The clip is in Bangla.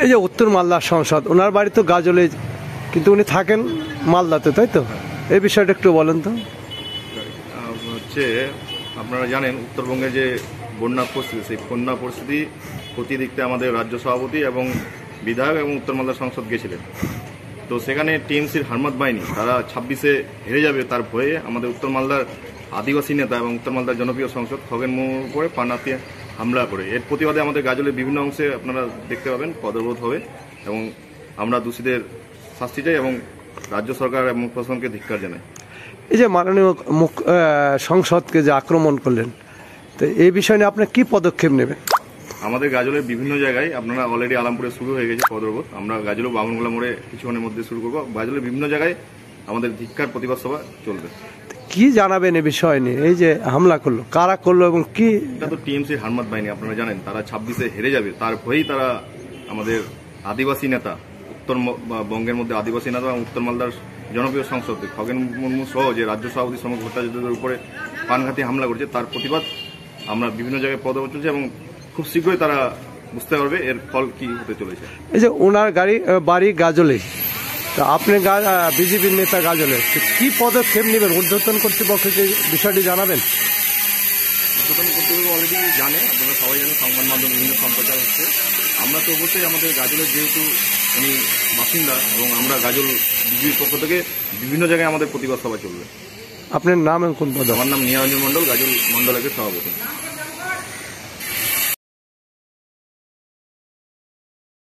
এই যে উত্তর মালদার সংসদ, ওনার বাড়ি তো গাজলে, কিন্তু উনি থাকেন মালদাতে, তাই তো? এই বিষয়টা একটু বলেন তো। হচ্ছে আপনারা জানেন উত্তরবঙ্গে যে বন্যা পরিস্থিতি, সেই বন্যা পরিস্থিতি প্রতি দিকতে আমাদের রাজ্য সভাপতি এবং বিধায়ক এবং উত্তর মালদা সংসদ গেছিলেন। তো সেখানে টিএমসির হারমাত বাহিনী তারা 26-এ হেরে যাবে তার ভয়ে আমাদের উত্তর মালদার আদিবাসী নেতা এবং উত্তর মালদার জনপ্রিয় সংসদ খগেন মুর্মুর উপরে পান্নাতে হামলা করে। এর প্রতিবাদে আমাদের গাজলের বিভিন্ন অংশে আপনারা দেখতে পাবেন পদরোধ হবে এবং আমরা দোষীদের শাস্তি চাই এবং রাজ্য সরকার এবং প্রশাসনকে ধিক্কার জানাই। এই যে মাননীয় সংসদকে যে আক্রমণ করলেন, তো এই বিষয় নিয়ে আপনি কি পদক্ষেপ নেবেন? আমাদের গাজলের বিভিন্ন জায়গায় আপনারা অলরেডি আলামপুরে শুরু হয়ে গেছে পদরোধ, আমরা গাজল বামনগোলা মোড়ে কিছুক্ষণের মধ্যে শুরু করবো। গাজলের বিভিন্ন জায়গায় আমাদের ধিক্কার প্রতিবাদ সভা চলবে। কি জানাবেন এই বিষয় নিয়ে? এই যে হামলা করলো, কারা করলো এবং কি? এটা তো টিএমসির হারমাত বাহিনী, আপনারা জানেন তারা 26-এ হেরে যাবে তার ভয়েই তারা আমাদের আদিবাসী নেতা, উত্তরবঙ্গের মধ্যে আদিবাসী নেতা এবং উত্তর মালদার জনপ্রিয় সংসদ খগেন মুর্মু সহ যে রাজ্য সভাপতি সমগ্র ভট্টাচার্যদের উপরে প্রাণঘাতী হামলা করেছে, তার প্রতিবাদ আমরা বিভিন্ন জায়গায় পদক্ষেপ চলছে এবং খুব শীঘ্রই তারা বুঝতে পারবে এর ফল কি হতে চলেছে। এই যে ওনার বাড়ি গাজলে, তো আপনি বিজেপির নেতা গাজলে, কি পদক্ষেপ নেবেন? ঊর্ধ্বতন কর্তৃপক্ষকে বিষয়টি জানাবেন? ঊর্ধ্বতন কর্তৃপক্ষ অলরেডি জানে, আপনারা সবাই জানেন, সংবাদ মাধ্যম বিভিন্ন সম্প্রচার হচ্ছে। আমরা তো অবশ্যই আমাদের গাজলের যেহেতু উনি বাসিন্দা এবং আমরা গাজল বিজেপির পক্ষ থেকে বিভিন্ন জায়গায় আমাদের প্রতিবাদ সভা চলবে। আপনার নাম এবং কোন পদ? আমার নাম নিরঞ্জন মণ্ডল, গাজল মণ্ডল একের সভাপতি।